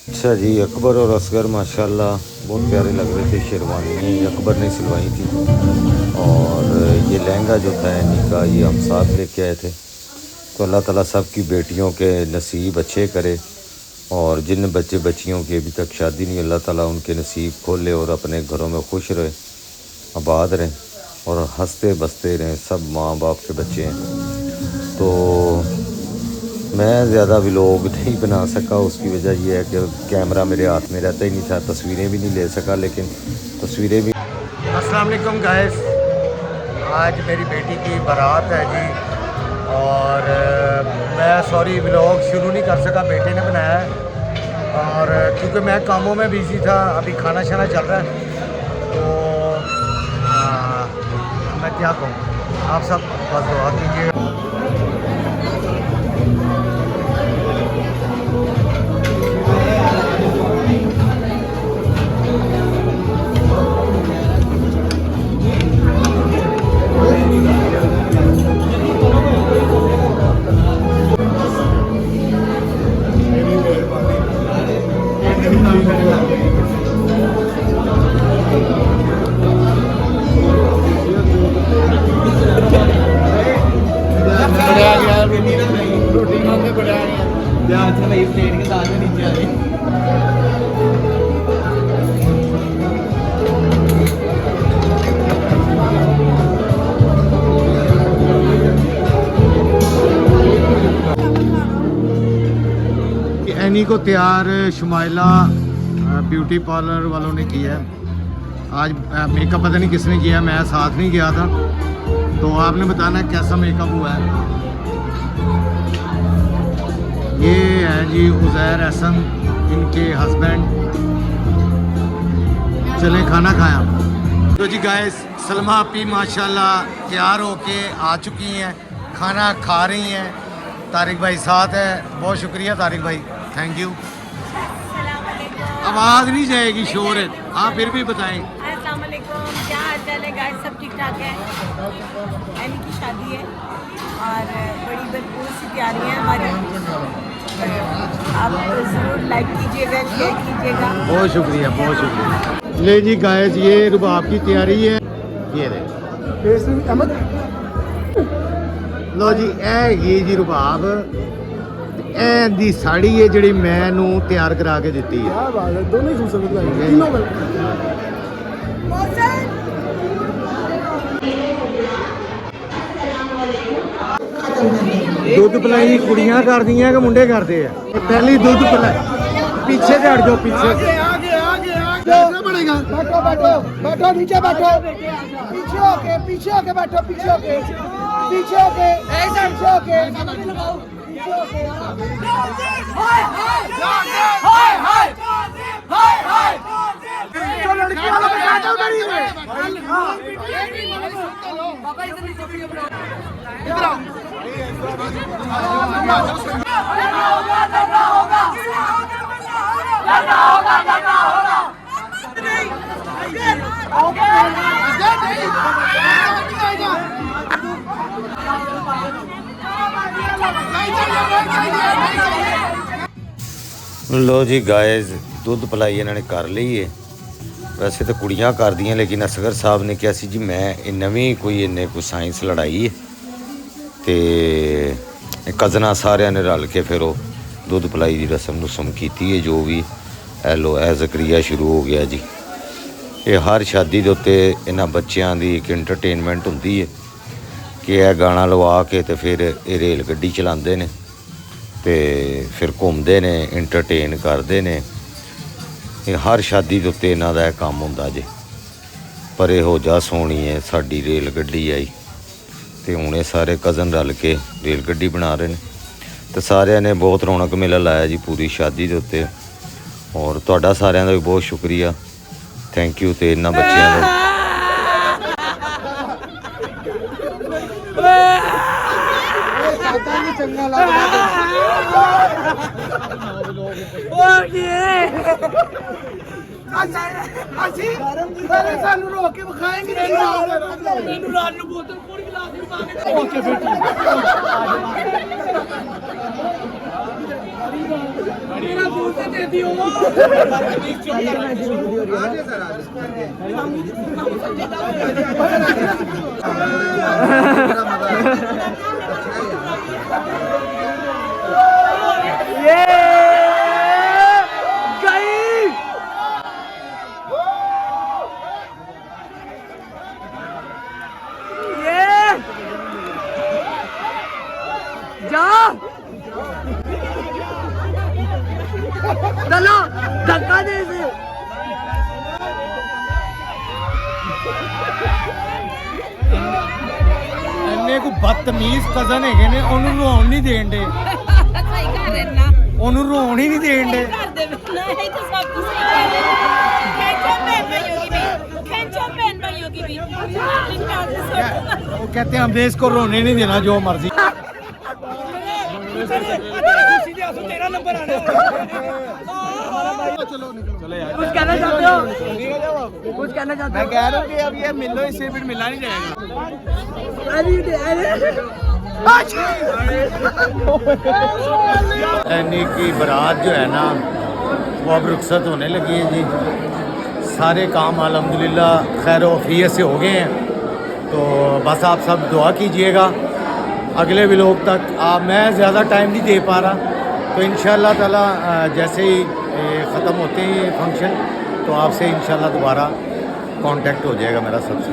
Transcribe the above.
अच्छा जी, अकबर और असगर माशाल्लाह बहुत प्यारे लग रहे थे। शेरवानी अकबर ने सिलवाई थी और ये लहंगा जो था इन्हीं का, ये हम साथ लेके आए थे। तो अल्लाह ताला सब की बेटियों के नसीब अच्छे करे और जिन बच्चे बच्चियों की अभी तक शादी नहीं, अल्लाह ताला उनके नसीब खोले और अपने घरों में खुश रहे, आबाद रहें और हंसते बसते रहें। सब माँ बाप के बच्चे हैं। तो मैं ज़्यादा व्लॉग नहीं बना सका, उसकी वजह यह है कि कैमरा मेरे हाथ में रहता ही नहीं था, तस्वीरें भी नहीं ले सका। लेकिन तस्वीरें भी। अस्सलाम वालेकुम गाइस, आज मेरी बेटी की बारात है जी और मैं सॉरी व्लॉग शुरू नहीं कर सका, बेटे ने बनाया है और क्योंकि मैं कामों में बिज़ी था, अभी खाना शाना चल रहा है। तो मैं क्या कहूँ, आप सब बस दुआ कीजिएगा। एनी को तैयार शुमाइला ब्यूटी पार्लर वालों ने किया है। आज मेकअप पता नहीं किसने किया, मैं साथ नहीं गया था। तो आपने बताना कैसा मेकअप हुआ है। ये है जी उज़ैर एहसन, इनके हस्बैंड। चलें खाना खाया। तो जी गाइस, सलमा आपी माशाल्लाह तैयार होके आ चुकी हैं, खाना खा रही हैं। तारिक भाई साथ है, बहुत शुक्रिया तारिक भाई, थैंक यू। आवाज़ नहीं जाएगी, शोर है। आप फिर भी बताएं। अस्सलाम वालेकुम, क्या हाल चाल है गाइस, सब ठीक ठाक है। एनी की शादी है और बड़ी भरपूर सी तैयारी है हमारी। आप ज़रूर लाइक कीजिएगा, शेयर कीजिएगा। बहुत शुक्रिया, बहुत शुक्रिया। ले जी गाइस, ये रुबाब की तैयारी है। ये लो जी, ये जी रुबाब, ਇਹ ਦੀ ਸਾੜੀ ਹੈ ਜਿਹੜੀ ਮੈਂ ਨੂੰ ਤਿਆਰ ਕਰਾ ਕੇ ਦਿੱਤੀ ਹੈ। क्या बात है, दोनों ही खूबसूरत लग रहे हैं, तीनों मिलकर। ਦੁੱਧ ਪਲਾਈ ਕੁੜੀਆਂ ਕਰਦੀਆਂ ਕਿ ਮੁੰਡੇ ਕਰਦੇ ਆ? ਪਹਿਲੀ ਦੁੱਧ ਪਲਾਈ पीछे से हट जाओ, पीछे से। बैठना पड़ेगा। बैठो बैठो बैठो, नीचे बैठो, पीछे होके बैठो, पीछे होके पीछे होके पीछे होके जो लड़की वालों को बैठो उधर ही ਲੋ ਜੀ ਗਾਇਜ਼, ਦੁੱਧ ਪਲਾਈ ਇਹਨਾਂ ਨੇ ਕਰ ਲਈ ਹੈ। ਵੈਸੇ ਤਾਂ ਕੁੜੀਆਂ ਕਰਦੀਆਂ, ਲੇਕਿਨ ਅਸਗਰ ਸਾਹਿਬ ਨੇ ਕਿਹਾ ਸੀ ਜੀ ਮੈਂ ਇਹ ਨਵੀਂ ਕੋਈ ਇਹਨੇ ਕੋਈ ਸਾਇੰਸ ਲੜਾਈ ਹੈ ਤੇ ਕਜ਼ਨਾਂ ਸਾਰਿਆਂ ਨੇ ਰਲ ਕੇ ਫਿਰ ਉਹ ਦੁੱਧ ਪਲਾਈ ਦੀ ਰਸਮ ਕੀਤੀ ਹੈ। ਜੋ ਵੀ ਐਲੋ ਐ ਜ਼ਕਰੀਆ ਸ਼ੁਰੂ ਹੋ ਗਿਆ ਜੀ। ਇਹ ਹਰ ਸ਼ਾਦੀ ਦੇ ਉੱਤੇ ਇਹਨਾਂ ਬੱਚਿਆਂ ਦੀ ਇੱਕ ਐਂਟਰਟੇਨਮੈਂਟ ਹੁੰਦੀ ਹੈ ਕਿ ਇਹ ਗਾਣਾ ਲਵਾ ਕੇ ਤੇ ਫਿਰ ਇਹ ਰੇਲ ਗੱਡੀ ਚਲਾਉਂਦੇ ਨੇ ਤੇ ਫਿਰ ਘੁੰਮਦੇ ਨੇ, ਐਂਟਰਟੇਨ ਕਰਦੇ ਨੇ। ਇਹ ਹਰ ਸ਼ਾਦੀ ਦੇ ਉੱਤੇ ਇਹਨਾਂ ਦਾ ਇਹ ਕੰਮ ਹੁੰਦਾ ਜੇ। ਪਰ ਇਹੋ ਜਿਹਾ ਸੋਹਣੀ ਹੈ ਸਾਡੀ ਰੇਲ ਗੱਡੀ ਆਈ ਤੇ ਹੁਣ ਇਹ ਸਾਰੇ ਕਜ਼ਨ ਰਲ ਕੇ ਰੇਲ ਗੱਡੀ ਬਣਾ ਰਹੇ ਨੇ ਤੇ ਸਾਰਿਆਂ ਨੇ ਬਹੁਤ ਰੌਣਕ ਮੇਲਾ ਲਾਇਆ ਜੀ ਪੂਰੀ ਸ਼ਾਦੀ ਦੇ ਉੱਤੇ। ਔਰ ਤੁਹਾਡਾ ਸਾਰਿਆਂ ਦਾ ਵੀ ਬਹੁਤ ਸ਼ੁਕਰੀਆ, ਥੈਂਕ ਯੂ। ਤੇ ਇਹਨਾਂ ਬੱਚਿਆਂ ਦਾ चंगा लग ਸਾਨੂੰ ਰੋਕ ਕੇ ਵਿਖਾਏਂਗੇ ਮੈਨੂੰ ਰਾਤ ਨੂੰ ਬੋਤਲ ਪੂਰੀ ਗਲਾਸ ਦੀ ਪਾ ਕੇ ਓਕੇ ਬੇਟੀ ਮੇਰਾ ਬੋਤਲ ਦੇ ਦਿਓ ਆਜੇ ਸਰ चलो धक्का दे से ਇੰਨੇ ਕੋ ਬਦਤਮੀਜ਼ ਕਜ਼ਨ ਹੈਗੇ ਨੇ, ਉਹਨੂੰ ਰੋਣ ਨਹੀਂ ਦੇਣ ਦੇ। ਸਹੀ ਕਰ ਰਹੇ ਨਾ, ਉਹਨੂੰ ਰੋਣ ਹੀ ਨਹੀਂ ਦੇਣ ਦੇ। ਕਰਦੇ ਨਹੀਂ ਤਾਂ ਸਭ ਕੁਝ ਸਹੀ ਕਰ ਰਹੇ। खेचो बहन भाइयों की भी वो कहते हैं हमने इसको रोने नहीं देना, जो मर्जी। तेरा नंबर आना कुछ कहना चाहते हो? कुछ कहना चाहते हो? मैं कह रहा हूँ कि अब ये मिलो, इससे फिर मिला नहीं जाएगा। यानी कि बारात जो है ना वो अब रुखसत होने लगी है जी। सारे काम अल्हम्दुलिल्लाह खैर वफ़ियत से हो गए हैं। तो बस आप सब दुआ कीजिएगा अगले व्लॉग तक। मैं ज़्यादा टाइम नहीं दे पा रहा, तो इंशाअल्लाह ताला जैसे ही ख़त्म होते हैं ये फंक्शन तो आपसे इंशाअल्लाह दोबारा कांटेक्ट हो जाएगा मेरा सबसे।